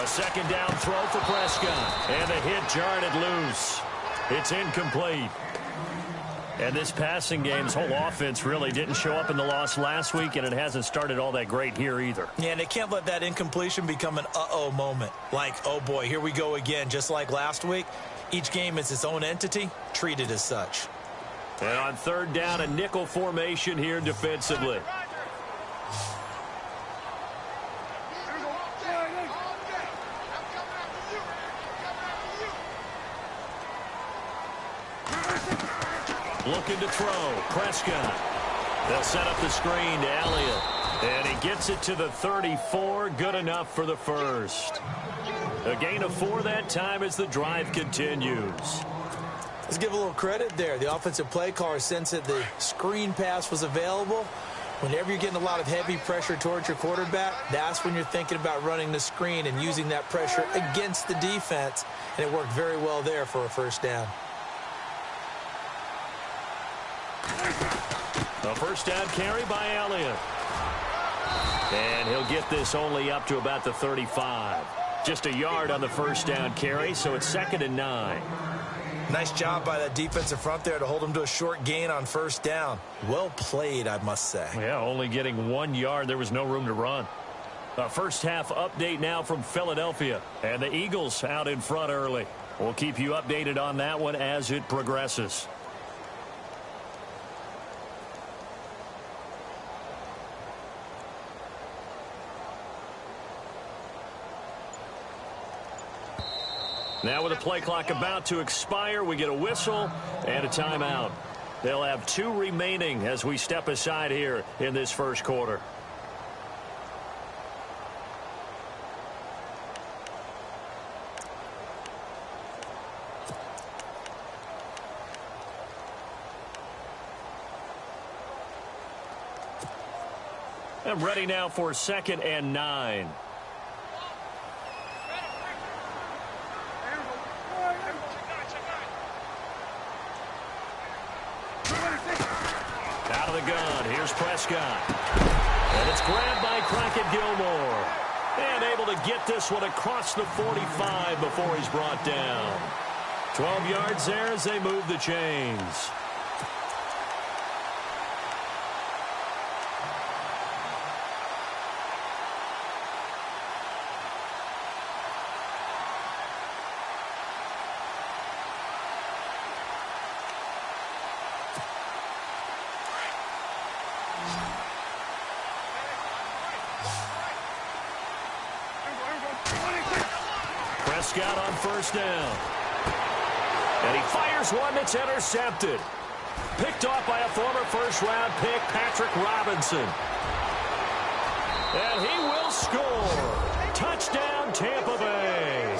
A second down throw for Prescott. And the hit jarred it loose. It's incomplete. And this passing game's whole offense really didn't show up in the loss last week, and it hasn't started all that great here either. Yeah, and they can't let that incompletion become an uh-oh moment. Like, oh boy, here we go again, just like last week. Each game is its own entity, treated as such. And on third down, a nickel formation here defensively. Looking to throw. Prescott. They'll set up the screen to Elliott. And he gets it to the 34. Good enough for the first. A gain of 4 that time as the drive continues. Let's give a little credit there. The offensive play caller sensed that the screen pass was available. Whenever you're getting a lot of heavy pressure towards your quarterback, that's when you're thinking about running the screen and using that pressure against the defense. And it worked very well there for a first down. A first down carry by Elliott. And he'll get this only up to about the 35. Just a yard on the first down carry, so it's 2nd and 9. Nice job by that defensive front there to hold him to a short gain on first down. Well played, I must say. Yeah, only getting 1 yard. There was no room to run. A first half update now from Philadelphia. And the Eagles out in front early. We'll keep you updated on that one as it progresses. Now with the play clock about to expire, we get a whistle and a timeout. They'll have 2 remaining as we step aside here in this first quarter. I'm ready now for 2nd and 9. Out of the gun, here's Prescott. And it's grabbed by Crockett-Gilmore. And able to get this one across the 45 before he's brought down. 12 yards there as they move the chains. Prescott on first down. And he fires one that's intercepted. Picked off by a former first-round pick, Patrick Robinson. And he will score. Touchdown, Tampa Bay.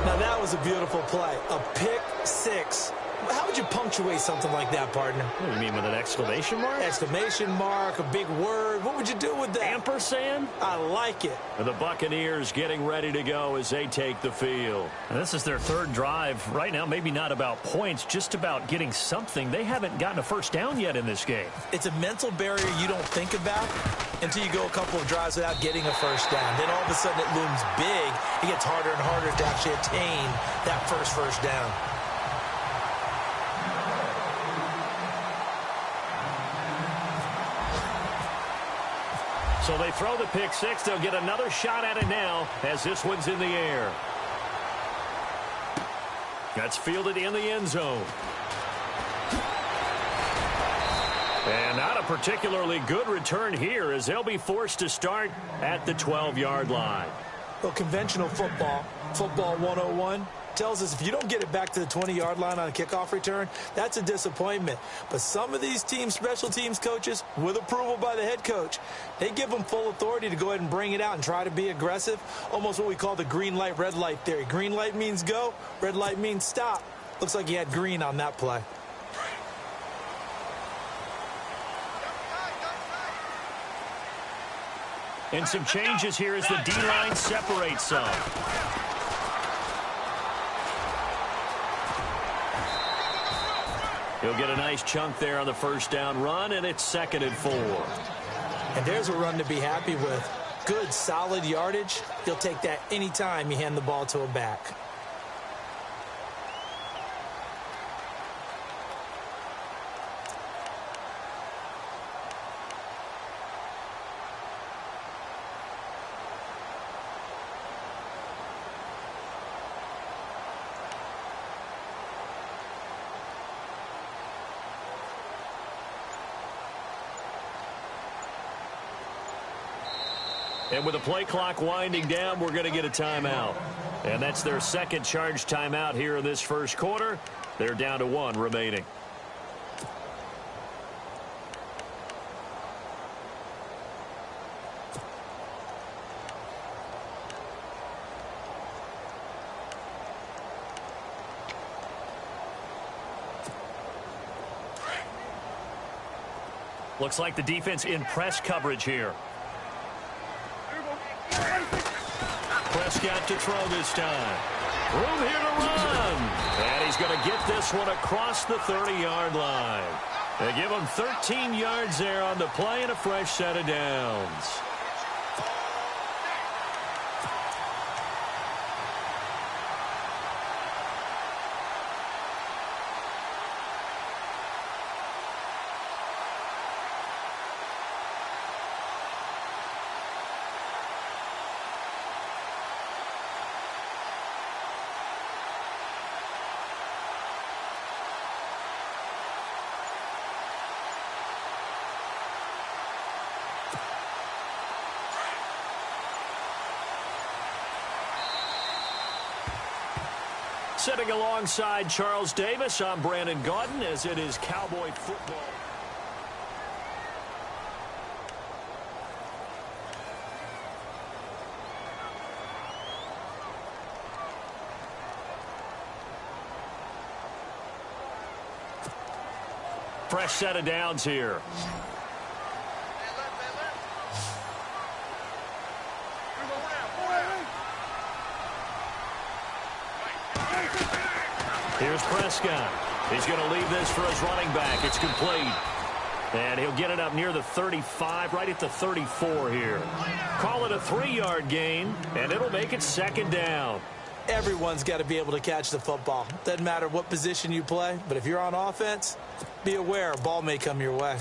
Now that was a beautiful play. A pick six. How would you punctuate something like that, partner? What do you mean, with an exclamation mark? Exclamation mark, a big word. What would you do with that? Ampersand? I like it. And the Buccaneers getting ready to go as they take the field. And this is their 3rd drive. Right now, maybe not about points, just about getting something. They haven't gotten a first down yet in this game. It's a mental barrier you don't think about until you go a couple of drives without getting a first down. Then all of a sudden it looms big. It gets harder and harder to actually attain that first down. So they throw the pick six. They'll get another shot at it now as this one's in the air. That's fielded in the end zone. And not a particularly good return here as they'll be forced to start at the 12-yard line. Well, conventional football 101, tells us if you don't get it back to the 20-yard line on a kickoff return, that's a disappointment. But some of these teams, special teams coaches, with approval by the head coach, they give them full authority to go ahead and bring it out and try to be aggressive, almost what we call the green light, red light theory. Green light means go, red light means stop. Looks like he had green on that play. And some changes here as the D-line separates some. He'll get a nice chunk there on the first down run, and it's 2nd and 4. And there's a run to be happy with. Good, solid yardage. You'll take that anytime you hand the ball to a back. And with the play clock winding down, we're going to get a timeout. And that's their second charge timeout here in this first quarter. They're down to 1 remaining. Looks like the defense in press coverage here. Prescott to throw this time. Room here to run. And he's going to get this one across the 30-yard line. They give him 13 yards there on the play and a fresh set of downs. Sitting alongside Charles Davis, I'm Brandon Gaudin, as it is Cowboy football. Fresh set of downs here. Here's Prescott. He's going to leave this for his running back. It's complete. And he'll get it up near the 35, right at the 34 here. Call it a 3-yard gain, and it'll make it second down. Everyone's got to be able to catch the football. Doesn't matter what position you play, but if you're on offense, be aware a ball may come your way.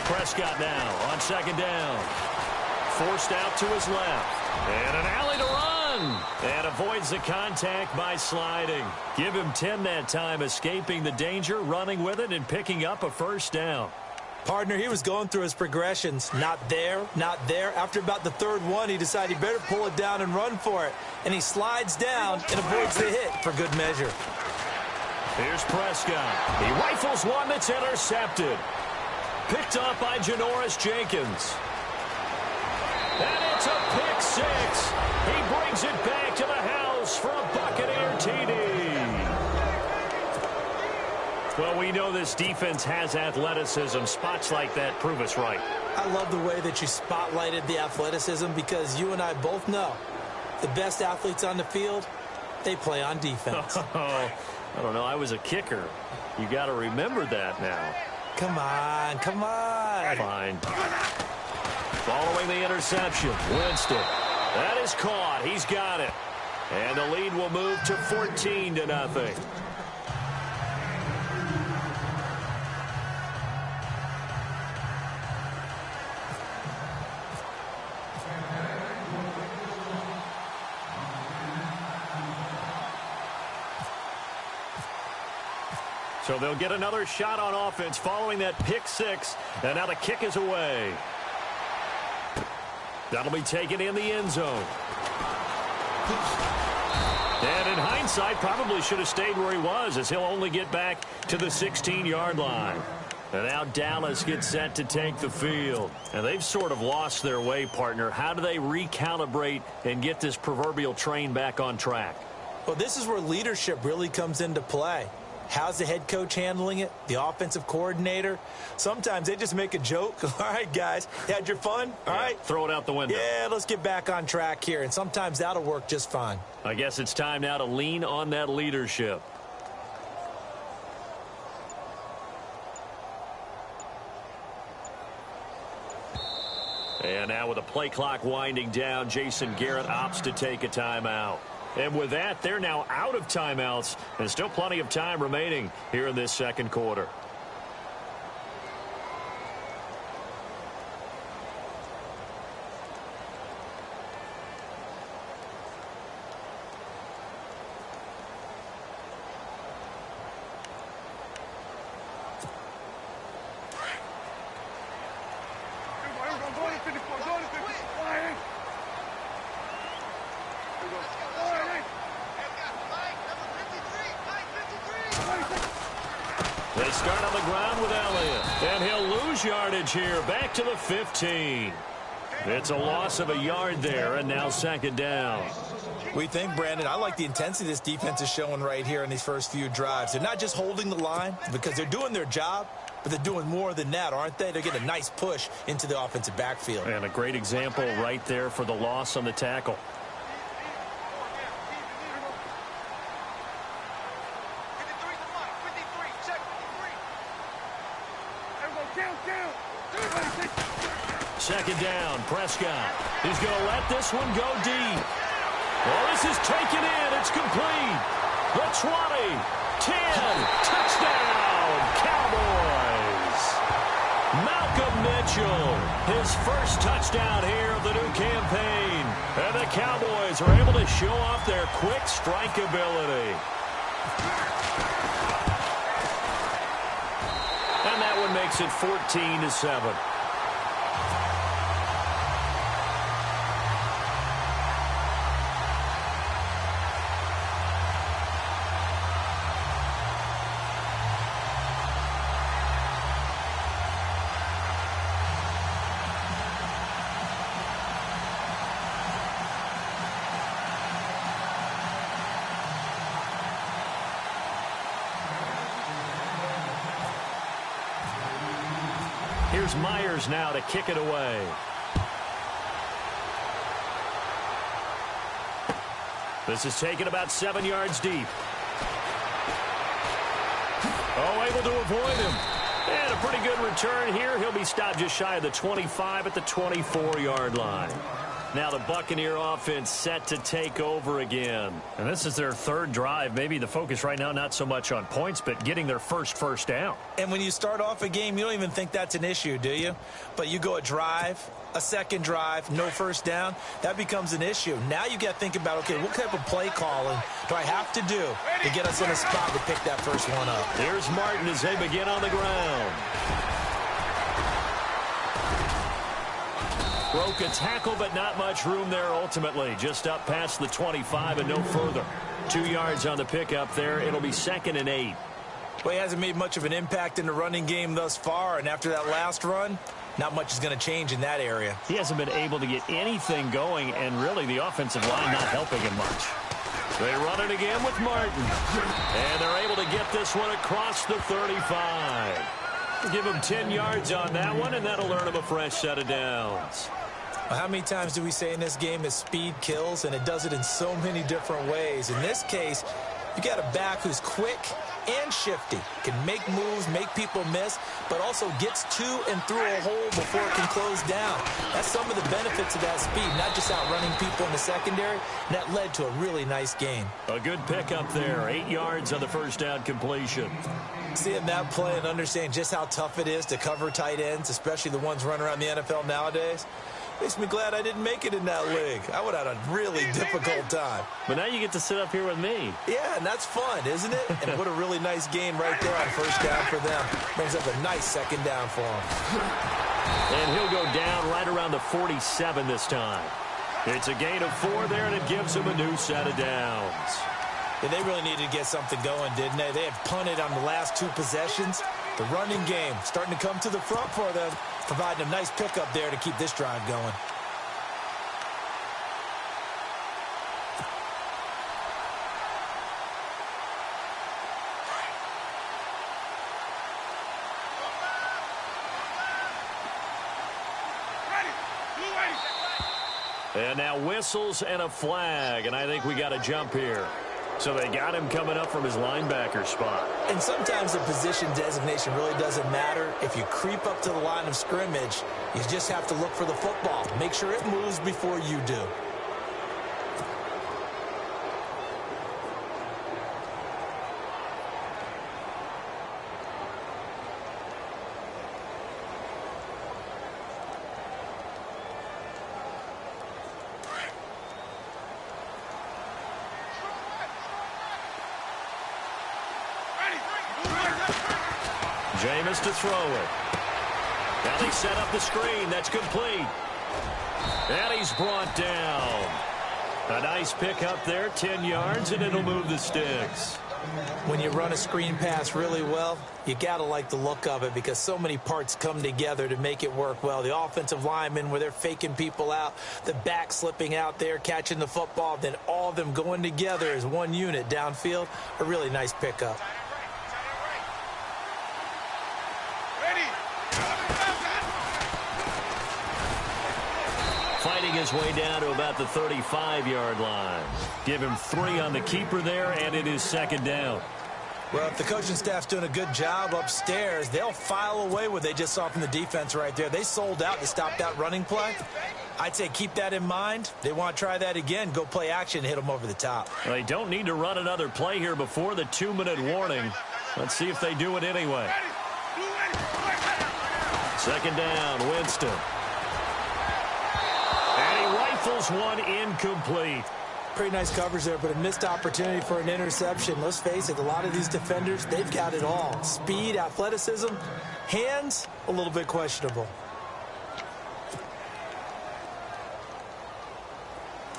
Prescott now on second down. Forced out to his left. And an alley to run. And avoids the contact by sliding. Give him 10 that time, escaping the danger, running with it, and picking up a first down. Partner, he was going through his progressions. Not there, not there. After about the third one, he decided he better pull it down and run for it. And he slides down and avoids the hit for good measure. Here's Prescott. He rifles one that's intercepted. Picked up by Janoris Jenkins. And it's a pick six. He brings it back to the house for a Buccaneer TD. Well, we know this defense has athleticism. Spots like that prove us right. I love the way that you spotlighted the athleticism because you and I both know the best athletes on the field, they play on defense. Oh, I don't know. I was a kicker. You got to remember that now. Come on, come on. Fine. Following the interception, Winston. That is caught. He's got it. And the lead will move to 14-0. So they'll get another shot on offense following that pick six. And now the kick is away. That'll be taken in the end zone. And in hindsight, probably should have stayed where he was, as he'll only get back to the 16-yard line. And now Dallas gets set to take the field. And they've sort of lost their way, partner. How do they recalibrate and get this proverbial train back on track? Well, this is where leadership really comes into play. How's the head coach handling it? The offensive coordinator? Sometimes they just make a joke. All right, guys, you had your fun? All right. Throw it out the window. Yeah, let's get back on track here, and sometimes that'll work just fine. I guess it's time now to lean on that leadership. And now with the play clock winding down, Jason Garrett opts to take a timeout. And with that, they're now out of timeouts, and still plenty of time remaining here in this second quarter. They start on the ground with Elliott, and he'll lose yardage here, back to the 15. It's a loss of a yard there, and now second down. We think, Brandon, I like the intensity this defense is showing right here in these first few drives. They're not just holding the line because they're doing their job, but they're doing more than that, aren't they? They're getting a nice push into the offensive backfield. And a great example right there for the loss on the tackle. Second down, Prescott. He's going to let this one go deep. Well, this is taken in. It's complete. The 20, 10, touchdown, Cowboys. Malcolm Mitchell, his first touchdown here of the new campaign. And the Cowboys are able to show off their quick strike ability. And that one makes it 14-7. Here's Myers now to kick it away. This is taken about 7 yards deep. Oh, able to avoid him. And a pretty good return here. He'll be stopped just shy of the 25 at the 24-yard line. Now the Buccaneer offense set to take over again. And this is their third drive. Maybe the focus right now not so much on points, but getting their first down. And when you start off a game, you don't even think that's an issue, do you? But you go a drive, a second drive, no first down, that becomes an issue. Now you got to think about, okay, what type of play calling do I have to do to get us in a spot to pick that first one up? Here's Martin as they begin on the ground. Broke a tackle, but not much room there ultimately. Just up past the 25 and no further. 2 yards on the pickup there. It'll be 2nd and 8. Well, he hasn't made much of an impact in the running game thus far, and after that last run, not much is going to change in that area. He hasn't been able to get anything going, and really the offensive line not helping him much. They run it again with Martin. And they're able to get this one across the 35. Give him 10 yards on that one, and that'll earn him a fresh set of downs. How many times do we say in this game that speed kills, and it does it in so many different ways? In this case, you got a back who's quick and shifty, can make moves, make people miss, but also gets to and through a hole before it can close down. That's some of the benefits of that speed, not just outrunning people in the secondary. And that led to a really nice game. A good pickup there, 8 yards on the first down completion. Seeing that play and understanding just how tough it is to cover tight ends, especially the ones running around the NFL nowadays, makes me glad I didn't make it in that league. I would have had a really difficult time. But now you get to sit up here with me. Yeah, and that's fun, isn't it? And what a really nice game right there on first down for them. Brings up a nice second down for him. And he'll go down right around the 47 this time. It's a gain of 4 there, and it gives him a new set of downs. Yeah, they really needed to get something going, didn't they? They had punted on the last 2 possessions. The running game starting to come to the front for them, providing a nice pickup there to keep this drive going. And now whistles and a flag, and I think we got a jump here. So they got him coming up from his linebacker spot. And sometimes the position designation really doesn't matter. If you creep up to the line of scrimmage, you just have to look for the football. Make sure it moves before you do. Jameis to throw it. Now they set up the screen. That's complete. And he's brought down. A nice pick up there, 10 yards, and it'll move the sticks. When you run a screen pass really well, you got to like the look of it because so many parts come together to make it work well. The offensive linemen, where they're faking people out, the back slipping out there, catching the football, then all of them going together as one unit downfield. A really nice pickup. Fighting his way down to about the 35-yard line. Give him 3 on the keeper there, and it is second down. Well, if the coaching staff's doing a good job upstairs, they'll file away what they just saw from the defense right there. They sold out to stop that running play. I'd say keep that in mind. They want to try that again. Go play action, hit them over the top. They don't need to run another play here before the 2-minute warning. Let's see if they do it anyway. Second down, Winston. Rifles one incomplete. Pretty nice coverage there, but a missed opportunity for an interception. Let's face it, a lot of these defenders, they've got it all. Speed, athleticism, hands, a little bit questionable.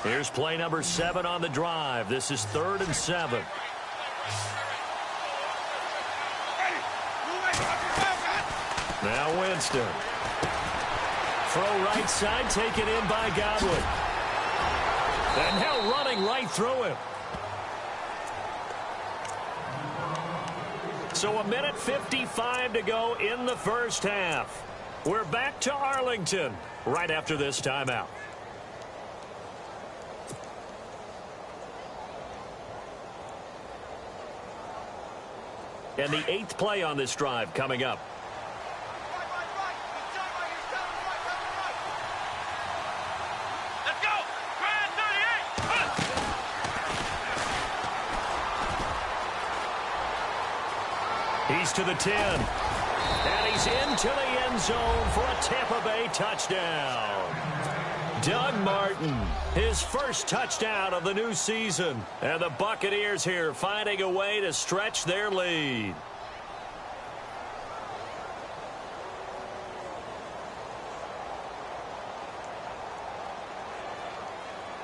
Here's play number 7 on the drive. This is 3rd and 7. Now Winston. Throw right side, taken in by Godwin. And now running right through him. So 1:55 to go in the first half. We're back to Arlington right after this timeout. And the 8th play on this drive coming up. He's to the 10. And he's into the end zone for a Tampa Bay touchdown. Doug Martin, his first touchdown of the new season. And the Buccaneers here finding a way to stretch their lead.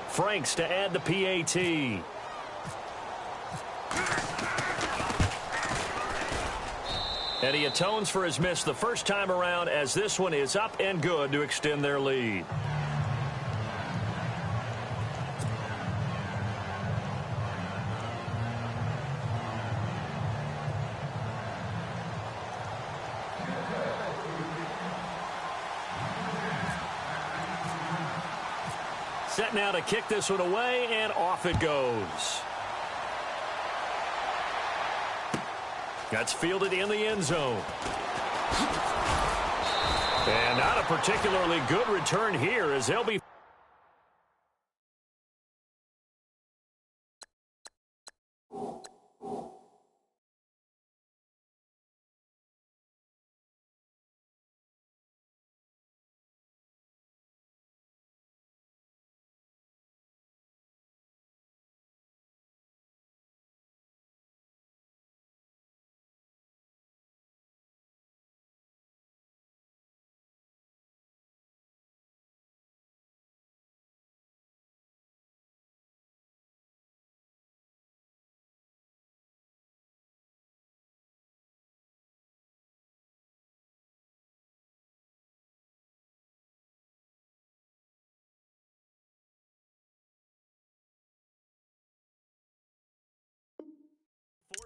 Franks to add the PAT. And he atones for his miss the first time around as this one is up and good to extend their lead. Set now to kick this one away, and off it goes. That's fielded in the end zone. And not a particularly good return here as they'll be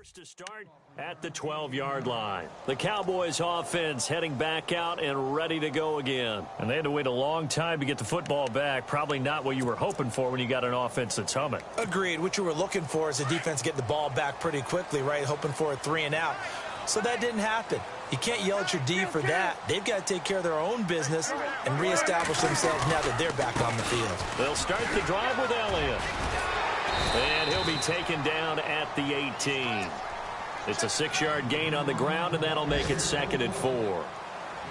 First to start at the 12-yard line. The Cowboys offense heading back out and ready to go again. And they had to wait a long time to get the football back. Probably not what you were hoping for when you got an offense that's humming. Agreed. What you were looking for is the defense getting the ball back pretty quickly, right? Hoping for a 3-and-out. So that didn't happen. You can't yell at your D for that. They've got to take care of their own business and reestablish themselves now that they're back on the field. They'll start the drive with Elliott. And he'll be taken down at the 18. It's a 6-yard gain on the ground, and that'll make it 2nd and 4.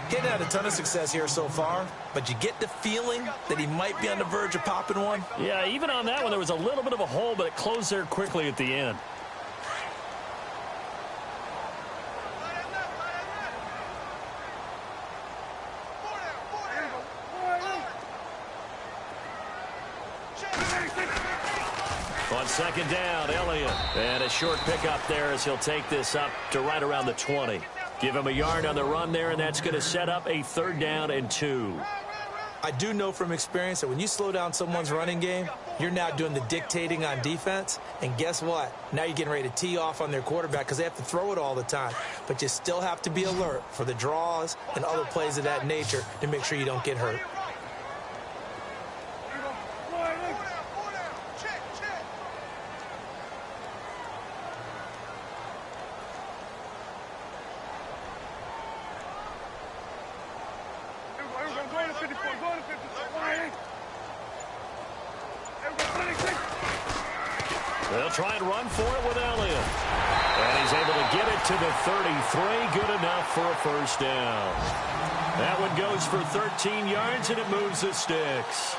Getting had a ton of success here so far, but you get the feeling that he might be on the verge of popping one. Yeah, even on that one, there was a little bit of a hole, but it closed there quickly at the end. On 2nd down, Elliott. And a short pickup there as he'll take this up to right around the 20. Give him a yard on the run there, and that's going to set up a 3rd down and 2. I do know from experience that when you slow down someone's running game, you're now doing the dictating on defense. And guess what? Now you're getting ready to tee off on their quarterback because they have to throw it all the time. But you still have to be alert for the draws and other plays of that nature to make sure you don't get hurt. They'll try and run for it with Elliott. And he's able to get it to the 33. Good enough for a 1st down. That one goes for 13 yards, and it moves the sticks.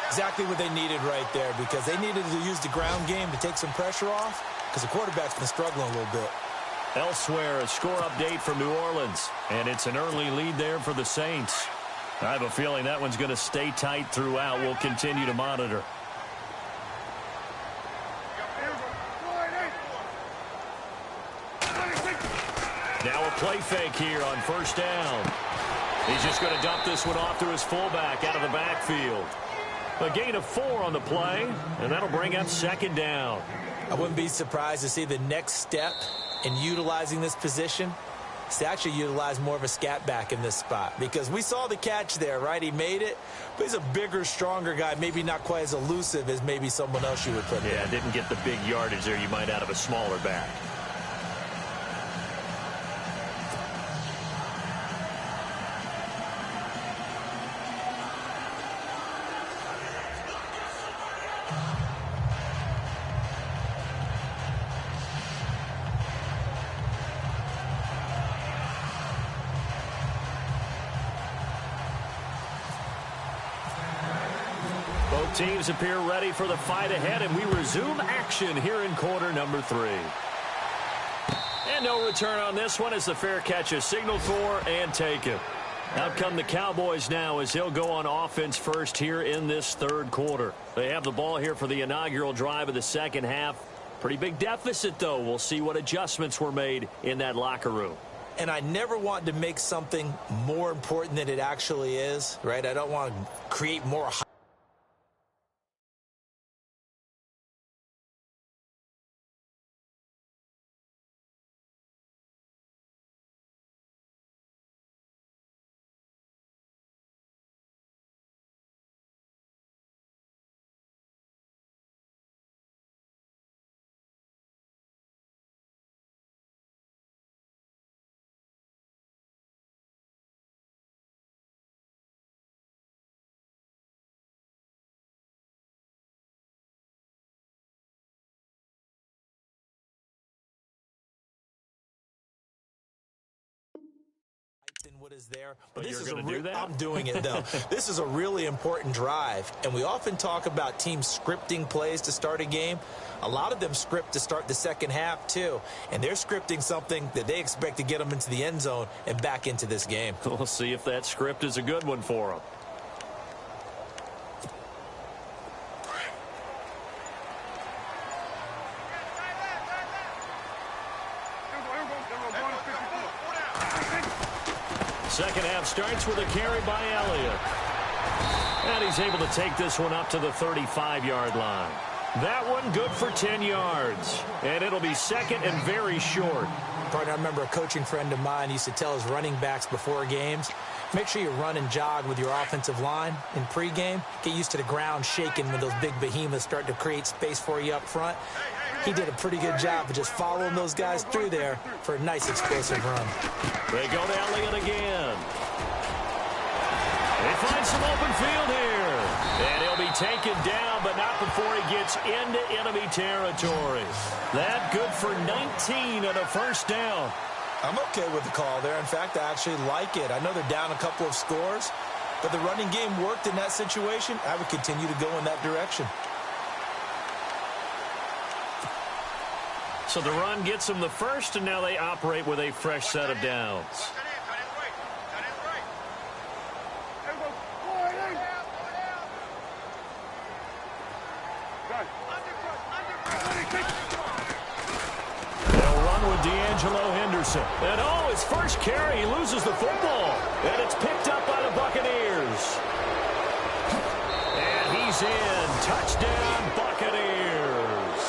Exactly what they needed right there, because they needed to use the ground game to take some pressure off because the quarterback's been struggling a little bit. Elsewhere, a score update from New Orleans, and it's an early lead there for the Saints. I have a feeling that one's going to stay tight throughout. We'll continue to monitor. Now a play fake here on 1st down. He's just going to dump this one off to his fullback out of the backfield. A gain of 4 on the play, and that'll bring up 2nd down. I wouldn't be surprised to see the next step in utilizing this position is to actually utilize more of a scat back in this spot, because we saw the catch there, right? He made it, but he's a bigger, stronger guy, maybe not quite as elusive as maybe someone else you would put there. Yeah, didn't get the big yardage there you might out of a smaller back. Both teams appear ready for the fight ahead, and we resume action here in quarter number 3. And no return on this one as the fair catch is signaled for and taken. Out come the Cowboys now as he'll go on offense first here in this 3rd quarter. They have the ball here for the inaugural drive of the 2nd half. Pretty big deficit, though. We'll see what adjustments were made in that locker room. And I never want to make something more important than it actually is, right? I don't want to create more hype. Than what is there, but you're going to do that? I'm doing it though. This is a really important drive, and we often talk about teams scripting plays to start a game. A lot of them script to start the 2nd half too, and they're scripting something that they expect to get them into the end zone and back into this game. We'll see if that script is a good one for them. Second half starts with a carry by Elliott. And he's able to take this one up to the 35-yard line. That one good for 10 yards. And it'll be second and very short. Partner, I remember a coaching friend of mine used to tell his running backs before games, make sure you run and jog with your offensive line in pregame. Get used to the ground shaking when those big behemoths start to create space for you up front. He did a pretty good job of just following those guys through there for a nice explosive run. They go to Elliott again. They find some open field here. And he'll be taken down, but not before he gets into enemy territory. That good for 19 and a first down. I'm okay with the call there. In fact, I actually like it. I know they're down a couple of scores, but the running game worked in that situation. I would continue to go in that direction. So the run gets them the first, and now they operate with a fresh set of downs. And oh, his first carry, he loses the football. And it's picked up by the Buccaneers. And he's in. Touchdown, Buccaneers.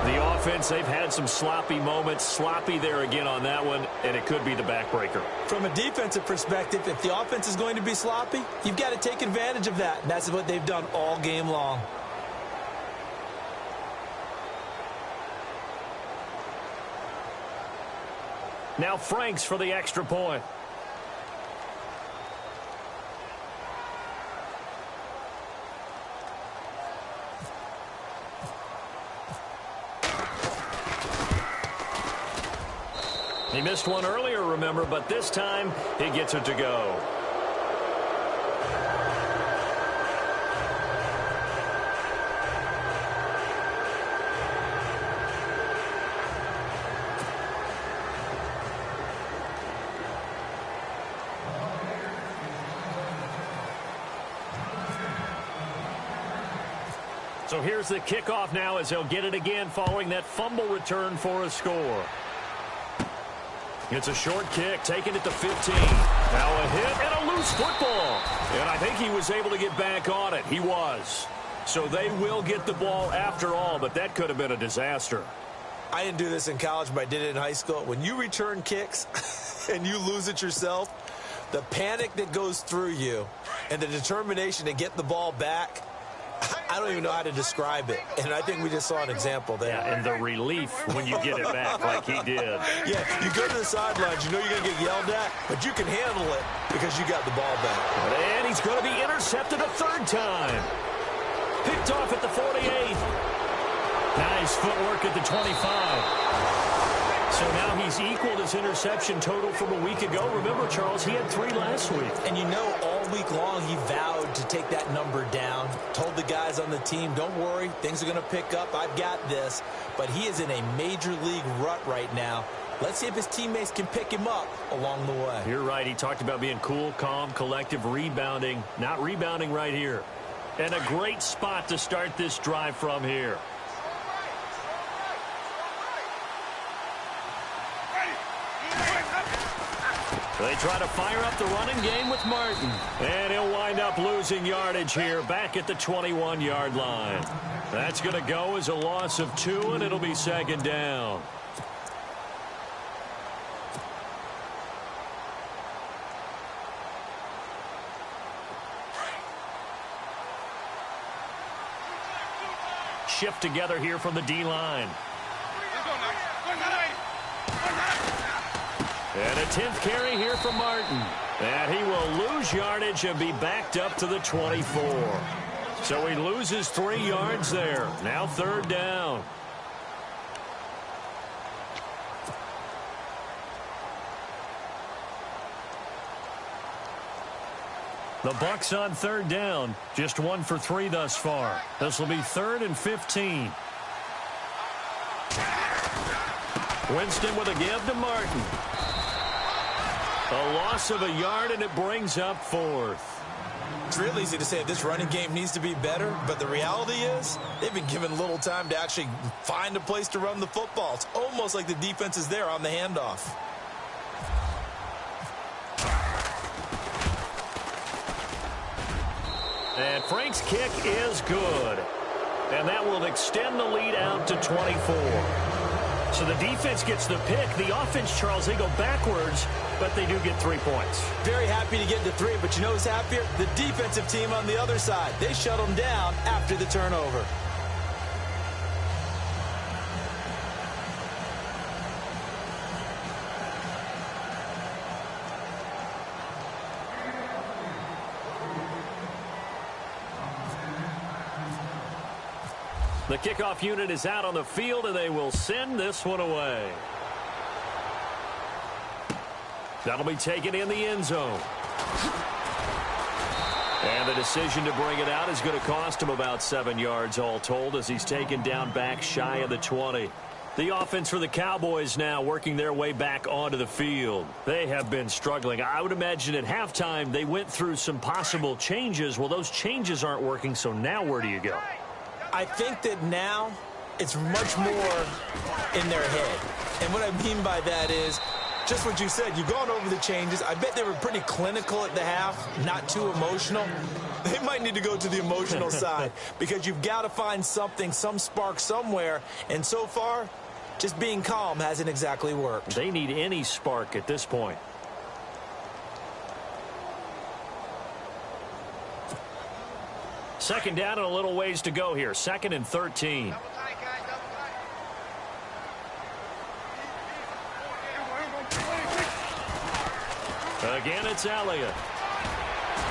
The offense, they've had some sloppy moments. Sloppy there again on that one, and it could be the backbreaker. From a defensive perspective, if the offense is going to be sloppy, you've got to take advantage of that. And that's what they've done all game long. Now Franks for the extra point. He missed one earlier, remember, but this time he gets it to go. So here's the kickoff now as they'll get it again following that fumble return for a score. It's a short kick, taking it to 15. Now a hit and a loose football. And I think he was able to get back on it. He was. So they will get the ball after all, but that could have been a disaster. I didn't do this in college, but I did it in high school. When you return kicks and you lose it yourself, the panic that goes through you and the determination to get the ball back, I don't even know how to describe it. And I think we just saw an example there. Yeah, and the relief when you get it back like he did. Yeah, you go to the sidelines, you know you're going to get yelled at, but you can handle it because you got the ball back. And he's going to be intercepted a third time. Picked off at the 48th. Nice footwork at the 25. So now he's equaled his interception total from a week ago. Remember, Charles, he had 3 last week. And you know, all week long he vowed to take that number down. Told the guys on the team, don't worry, things are going to pick up. I've got this. But he is in a major league rut right now. Let's see if his teammates can pick him up along the way. You're right. He talked about being cool, calm, collective, rebounding. Not rebounding right here. And a great spot to start this drive from here. They try to fire up the running game with Martin. And he'll wind up losing yardage here back at the 21-yard line. That's going to go as a loss of 2, and it'll be second down. Shift together here from the D-line. And a 10th carry here from Martin. And he will lose yardage and be backed up to the 24. So he loses 3 yards there. Now third down. The Bucs on third down. Just 1 for 3 thus far. This will be 3rd and 15. Winston with a give to Martin. A loss of a yard, and it brings up 4th. It's real easy to say this running game needs to be better, but the reality is they've been given little time to actually find a place to run the football. It's almost like the defense is there on the handoff. And Frank's kick is good. And that will extend the lead out to 24. So the defense gets the pick. The offense, Charles, they go backwards, but they do get 3 points. Very happy to get to 3, but you know who's happier? The defensive team on the other side. They shut them down after the turnover. The kickoff unit is out on the field, and they will send this one away. That'll be taken in the end zone. And the decision to bring it out is going to cost him about 7 yards all told as he's taken down back shy of the 20. The offense for the Cowboys now working their way back onto the field. They have been struggling. I would imagine at halftime they went through some possible changes. Well, those changes aren't working, so now where do you go? I think that now it's much more in their head. And what I mean by that is just what you said. You've gone over the changes. I bet they were pretty clinical at the half, not too emotional. They might need to go to the emotional side because you've got to find something, some spark somewhere. And so far, just being calm hasn't exactly worked. They need any spark at this point. Second down and a little ways to go here. 2nd and 13. Again, it's Elliott.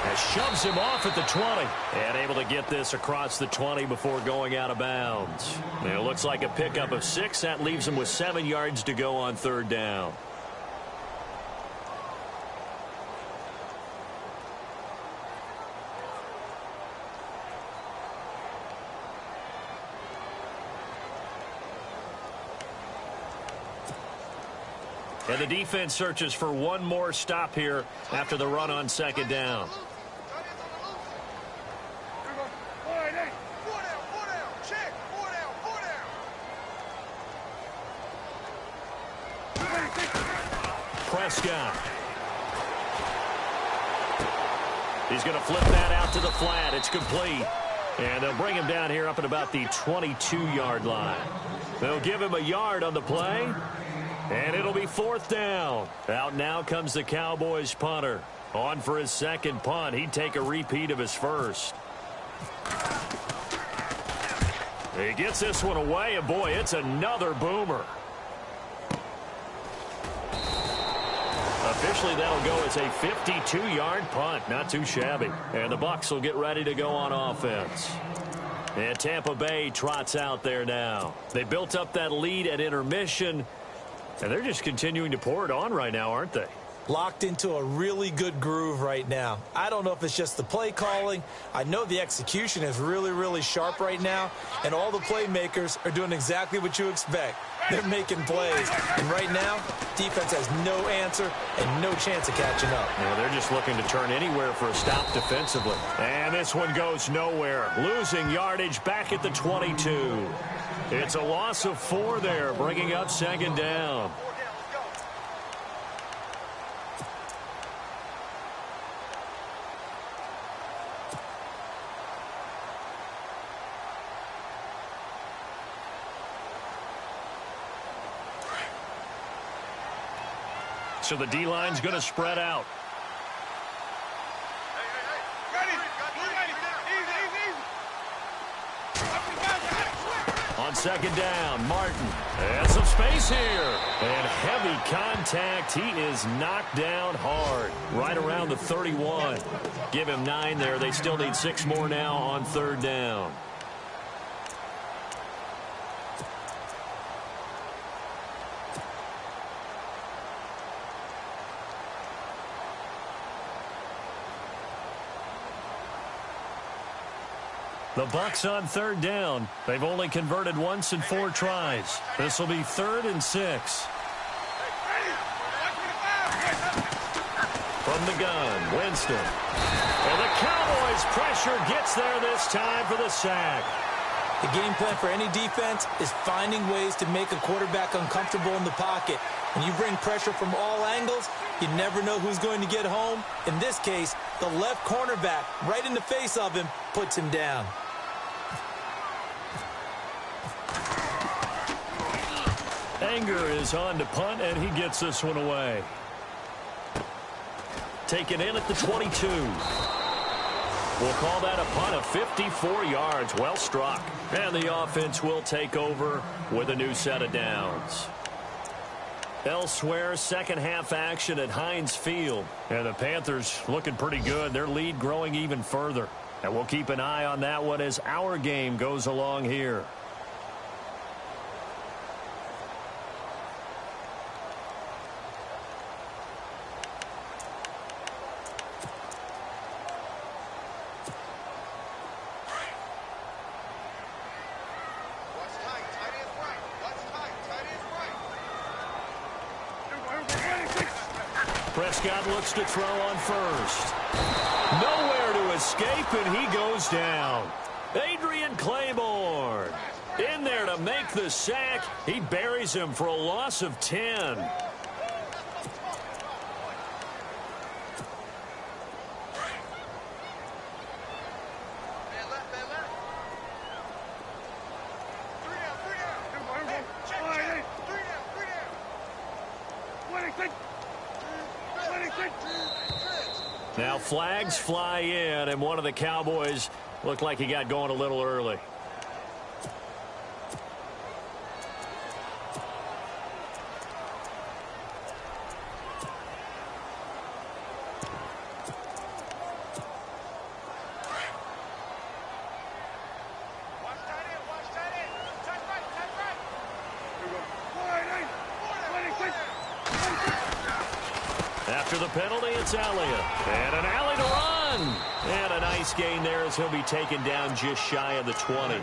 And shoves him off at the 20. And able to get this across the 20 before going out of bounds. It looks like a pickup of 6. That leaves him with 7 yards to go on 3rd down. And the defense searches for one more stop here after the run on 2nd down. Prescott. He's going to flip that out to the flat. It's complete. And they'll bring him down here up at about the 22-yard line. They'll give him a yard on the play. And it'll be 4th down. Out now comes the Cowboys punter. On for his 2nd punt. He'd take a repeat of his first. He gets this one away, and boy, it's another boomer. Officially, that'll go as a 52-yard punt. Not too shabby. And the Bucs will get ready to go on offense. And Tampa Bay trots out there now. They built up that lead at intermission. And they're just continuing to pour it on right now, aren't they? Locked into a really good groove right now. I don't know if it's just the play calling. I know the execution is really, really sharp right now. And all the playmakers are doing exactly what you expect. They're making plays. And right now, defense has no answer and no chance of catching up. Yeah, they're just looking to turn anywhere for a stop defensively. And this one goes nowhere. Losing yardage back at the 22. It's a loss of 4 there, bringing up 2nd down. So the D-line's going to spread out. On 2nd down, Martin. And some space here. And heavy contact. He is knocked down hard. Right around the 31. Give him 9 there. They still need 6 more now on 3rd down. The Bucs on 3rd down. They've only converted once in 4 tries. This will be 3rd and 6. From the gun, Winston. And the Cowboys pressure gets there this time for the sack. The game plan for any defense is finding ways to make a quarterback uncomfortable in the pocket. When you bring pressure from all angles, you never know who's going to get home. In this case, The left cornerback, right in the face of him, puts him down. Anger is on to punt, and he gets this one away. Taken in at the 22. We'll call that a punt of 54 yards. Well struck. And the offense will take over with a new set of downs. Elsewhere, second half action at Heinz Field. And the Panthers looking pretty good. Their lead growing even further. And we'll keep an eye on that one as our game goes along here. Prescott looks to throw on first. Nowhere to escape, and he goes down. Adrian Claiborne in there to make the sack. He buries him for a loss of 10. Now flags fly in, and one of the Cowboys looked like he got going a little early. After the penalty, it's Elliott. And an alley to run. And a nice gain there as he'll be taken down just shy of the 20.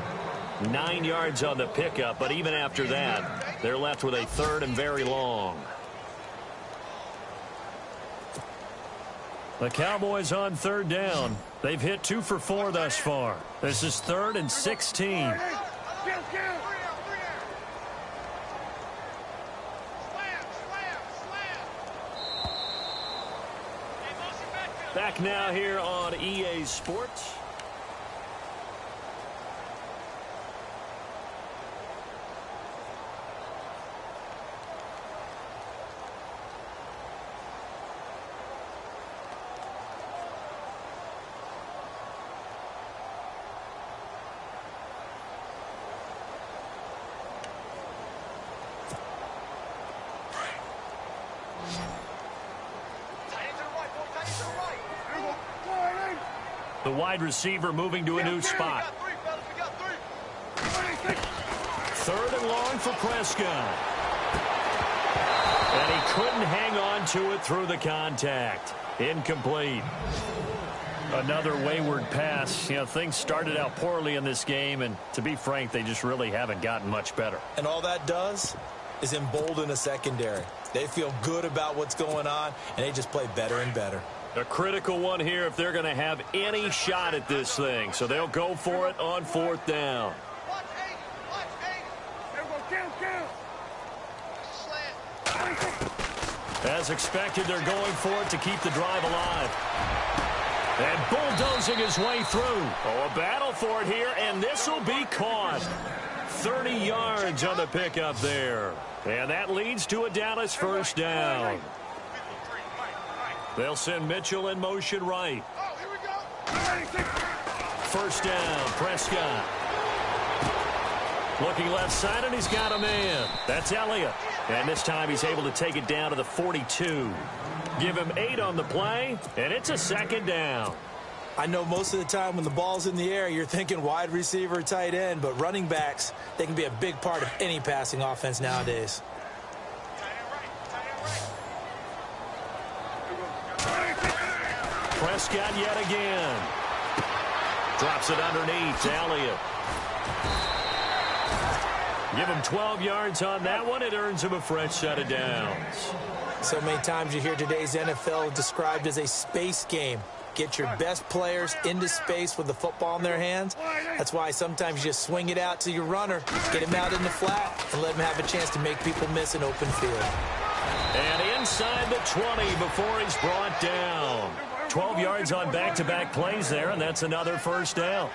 9 yards on the pickup, but even after that, they're left with a third and very long. The Cowboys on third down. They've hit 2 for 4 thus far. This is 3rd and 16. Back now here on EA Sports. The wide receiver moving to a new spot. 3rd and long for Prescott. And he couldn't hang on to it through the contact. Incomplete. Another wayward pass. You know, things started out poorly in this game, and to be frank, they just really haven't gotten much better. And all that does is embolden a secondary. They feel good about what's going on, and they just play better and better. A critical one here if they're going to have any shot at this thing. So they'll go for it on 4th down. As expected, they're going for it to keep the drive alive. And bulldozing his way through. Oh, a battle for it here, and this will be caught. 30 yards on the pickup there. And that leads to a Dallas first down. They'll send Mitchell in motion right. First down, Prescott. Looking left side, and he's got a man. That's Elliott. And this time he's able to take it down to the 42. Give him 8 on the play, and it's a 2nd down. I know most of the time when the ball's in the air, you're thinking wide receiver, tight end, but running backs, they can be a big part of any passing offense nowadays. Prescott yet again. Drops it underneath to Elliott. Give him 12 yards on that one. It earns him a fresh set of downs. So many times you hear today's NFL described as a space game. Get your best players into space with the football in their hands. That's why sometimes you just swing it out to your runner, get him out in the flat, and let him have a chance to make people miss an open field. And inside the 20 before he's brought down. 12 yards on back-to-back plays there, and that's another first down.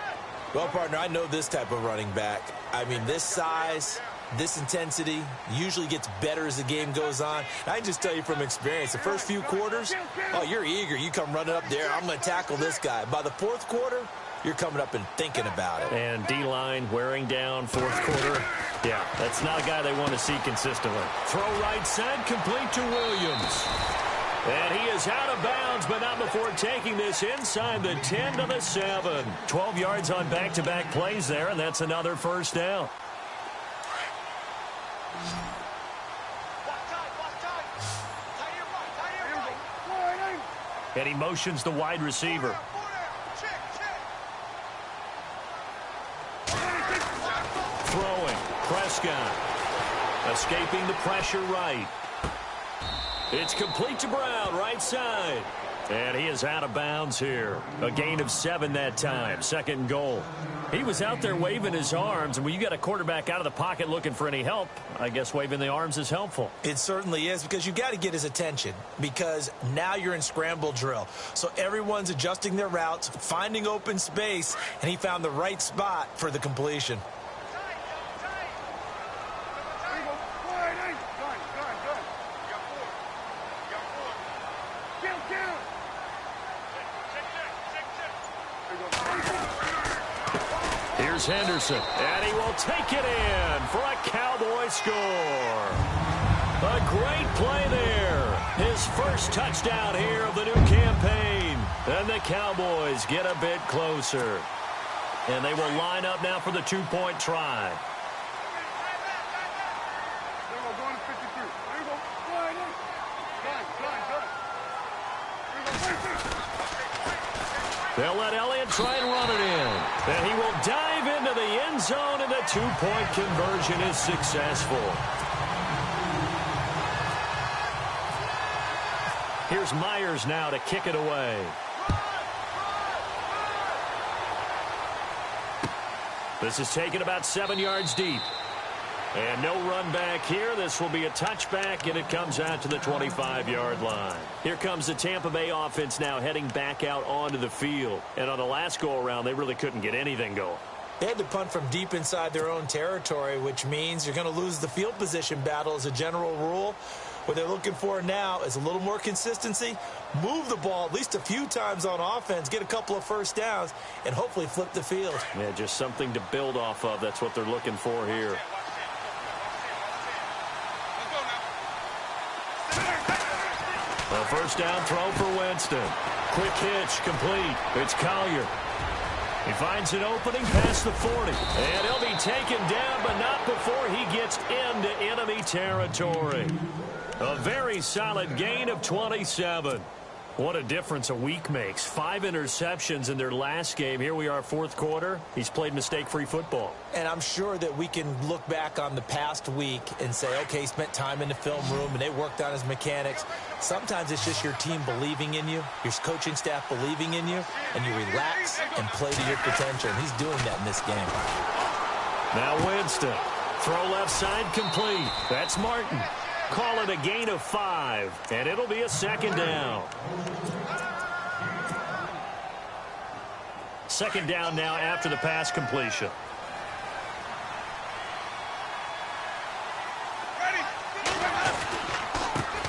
Well, partner, I know this type of running back. I mean, this size, this intensity usually gets better as the game goes on. And I can just tell you from experience, the first few quarters, oh, you're eager. You come running up there, I'm going to tackle this guy. By the fourth quarter, you're coming up and thinking about it. And D-line wearing down fourth quarter. Yeah, that's not a guy they want to see consistently. Throw right side, complete to Williams. And he is out of bounds, but not before taking this inside the 10 to the 7. 12 yards on back-to-back plays there, and that's another first down. And he motions the wide receiver. Throwing, Prescott. Escaping the pressure right. It's complete to Brown, right side. And he is out of bounds here. A gain of 7 that time, second and goal. He was out there waving his arms, and when you got a quarterback out of the pocket looking for any help, I guess waving the arms is helpful. It certainly is, because you got to get his attention, because now you're in scramble drill. So everyone's adjusting their routes, finding open space, and he found the right spot for the completion. Here's Henderson, and he will take it in for a Cowboy score. A great play there. His first touchdown here of the new campaign. And the Cowboys get a bit closer. And they will line up now for the two-point try. They'll let Elliott try and run it in. And he will dive into the end zone, and the two-point conversion is successful. Here's Myers now to kick it away. This is taken about 7 yards deep. And no run back here. This will be a touchback, and it comes out to the 25-yard line. Here comes the Tampa Bay offense now heading back out onto the field. And on the last go-around, they really couldn't get anything going. They had to punt from deep inside their own territory, which means you're going to lose the field position battle as a general rule. What they're looking for now is a little more consistency, move the ball at least a few times on offense, get a couple of first downs, and hopefully flip the field. Yeah, just something to build off of. That's what they're looking for here. A first down throw for Winston. Quick hitch, complete. It's Collier. He finds an opening past the 40. And he'll be taken down, but not before he gets into enemy territory. A very solid gain of 27. What a difference a week makes. 5 interceptions in their last game. Here we are, fourth quarter. He's played mistake-free football. And I'm sure that we can look back on the past week and say, okay, he spent time in the film room and they worked on his mechanics. Sometimes it's just your team believing in you, your coaching staff believing in you, and you relax and play to your potential. And he's doing that in this game. Now Winston. Throw left side complete. That's Martin. Call it a gain of 5, and it'll be a second down. Second down now after the pass completion.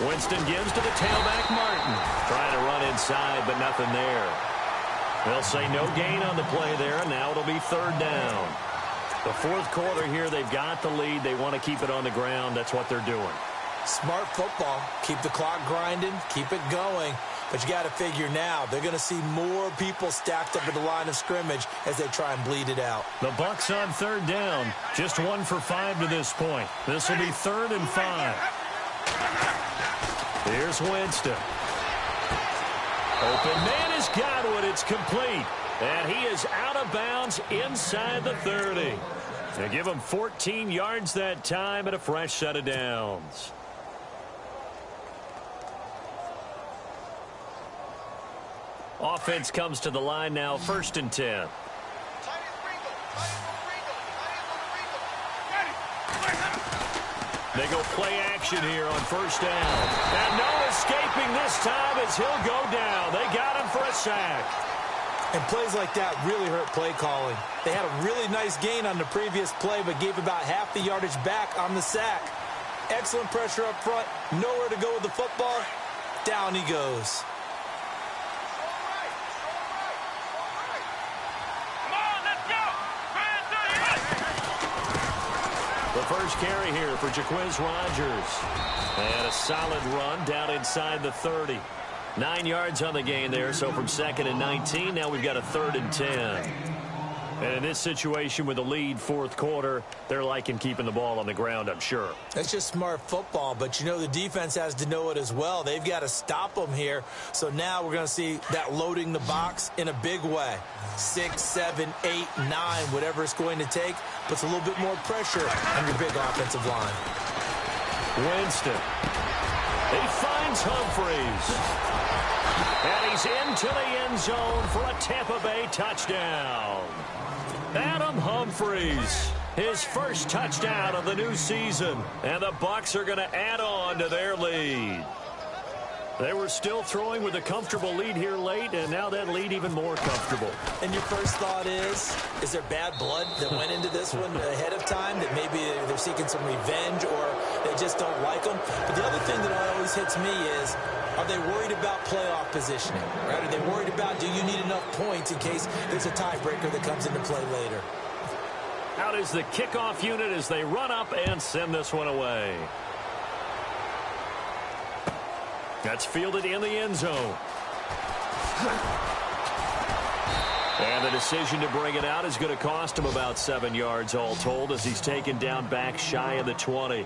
Winston gives to the tailback Martin. Trying to run inside, but nothing there. They'll say no gain on the play there, and now it'll be third down. The fourth quarter here, they've got the lead. They want to keep it on the ground. That's what they're doing. Smart football. Keep the clock grinding. Keep it going. But you got to figure now, they're going to see more people stacked up at the line of scrimmage as they try and bleed it out. The Bucs on third down. Just 1 for 5 to this point. This will be 3rd and 5. Here's Winston. Open man is Godwin. It's complete. And he is out of bounds inside the 30. They give him 14 yards that time and a fresh set of downs. Offense comes to the line now, 1st and 10. They go play action here on first down. And no escaping this time as he'll go down. They got him for a sack. And plays like that really hurt play calling. They had a really nice gain on the previous play, but gave about half the yardage back on the sack. Excellent pressure up front. Nowhere to go with the football. Down he goes. The first carry here for Jaquiz Rogers. And a solid run down inside the 30. 9 yards on the gain there, so from 2nd and 19, now we've got a 3rd and 10. And in this situation with the lead, 4th quarter, they're liking keeping the ball on the ground, I'm sure. That's just smart football, but you know the defense has to know it as well. They've got to stop them here. So now we're going to see that loading the box in a big way. 6, 7, 8, 9, whatever it's going to take, puts a little bit more pressure on your big offensive line. Winston. He finds Humphreys. And he's into the end zone for a Tampa Bay touchdown. Adam Humphreys, his first touchdown of the new season. And the Bucs are going to add on to their lead. They were still throwing with a comfortable lead here late, and now that lead even more comfortable. And your first thought is there bad blood that went into this one ahead of time, that maybe they're seeking some revenge or they just don't like them? But the other thing that always hits me is, are they worried about playoff positioning? Right? Are they worried about, do you need enough points in case there's a tiebreaker that comes into play later? Out is the kickoff unit as they run up and send this one away. That's fielded in the end zone. And the decision to bring it out is going to cost him about 7 yards all told as he's taken down back shy of the 20.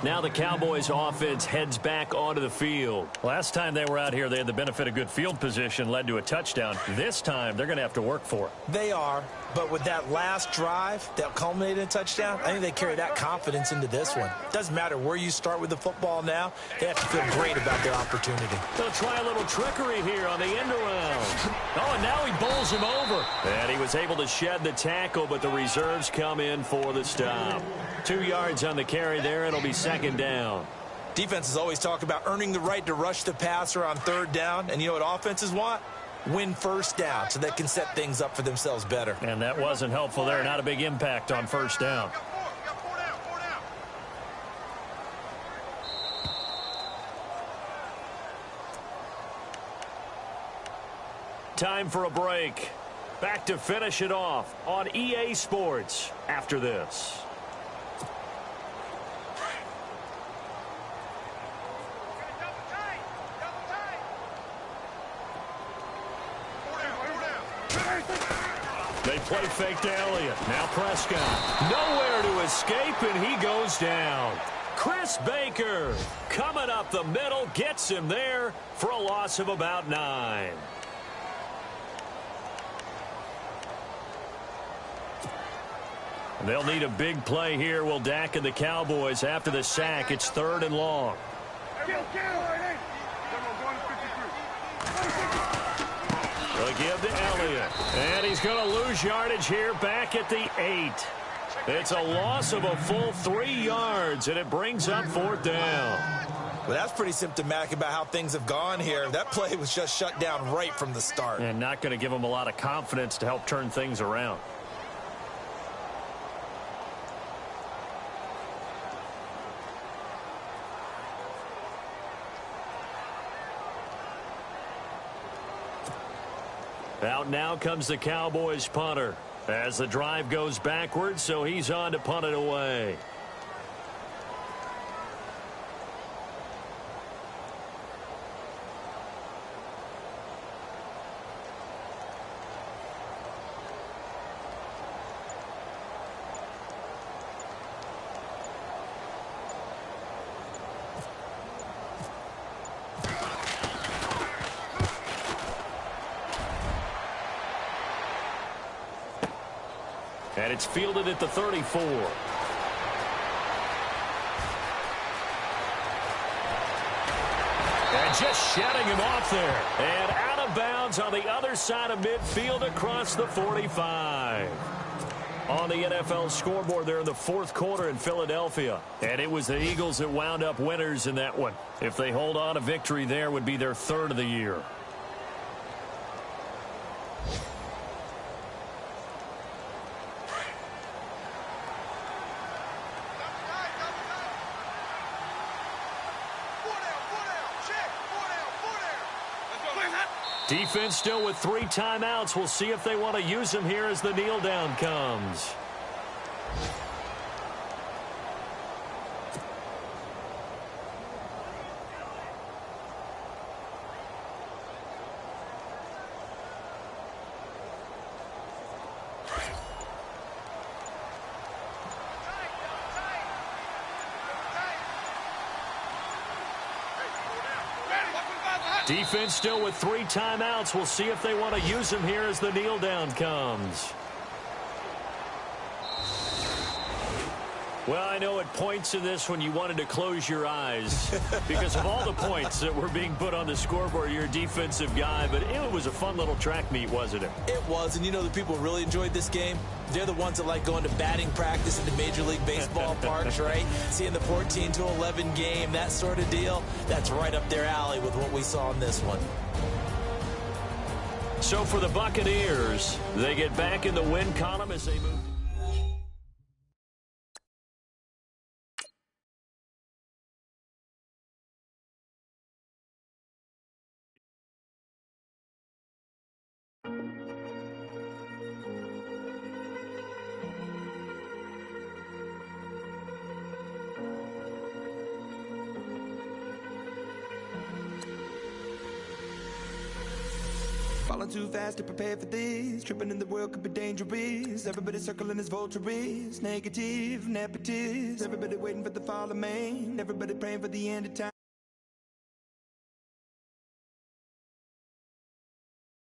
Now the Cowboys offense heads back onto the field. Last time they were out here, they had the benefit of good field position, led to a touchdown. This time, they're going to have to work for it. They are, but with that last drive that culminated in a touchdown, I think they carry that confidence into this one. Doesn't matter where you start with the football now, they have to feel great about their opportunity. They'll try a little trickery here on the end around. Oh, and now he bowls him over. And he was able to shed the tackle, but the reserves come in for the stop. 2 yards on the carry there. It'll be 2nd down. Defenses always talk about earning the right to rush the passer on 3rd down. And you know what offenses want? Win first down so they can set things up for themselves better. And that wasn't helpful there. Not a big impact on first down. Time for a break. Back to finish it off on EA Sports after this. They play fake to Elliott. Now Prescott. Nowhere to escape, and he goes down. Chris Baker coming up the middle, gets him there for a loss of about 9. They'll need a big play here, will Dak and the Cowboys. After the sack, it's 3rd and long. They'll give to Elliott. And he's going to lose yardage here back at the 8. It's a loss of a full 3 yards, and it brings up 4th down. Well, that's pretty symptomatic about how things have gone here. That play was just shut down right from the start. And not going to give them a lot of confidence to help turn things around. Out now comes the Cowboys punter as the drive goes backwards, so he's on to punt it away. And it's fielded at the 34. And just shedding him off there. And out of bounds on the other side of midfield across the 45. on the NFL scoreboard there in the fourth quarter in Philadelphia. And it was the Eagles that wound up winners in that one. If they hold on, a victory there would be their third of the year. Defense still with 3 timeouts. We'll see if they want to use them here as the kneel down comes. Defense still with 3 timeouts. We'll see if they want to use them here as the kneel down comes. Well, I know at points in this when you wanted to close your eyes because of all the points that were being put on the scoreboard. You're a defensive guy, but it was a fun little track meet, wasn't it? It was, and you know the people who really enjoyed this game? They're the ones that like going to batting practice in the Major League Baseball parks, right? Seeing the 14-11 game, that sort of deal. That's right up their alley with what we saw in this one. So for the Buccaneers, they get back in the win column as they move. Falling too fast to prepare for this. Tripping in the world could be dangerous. Everybody circling as vultures. Negative, nepotist. Everybody waiting for the fall of man. Everybody praying for the end of time.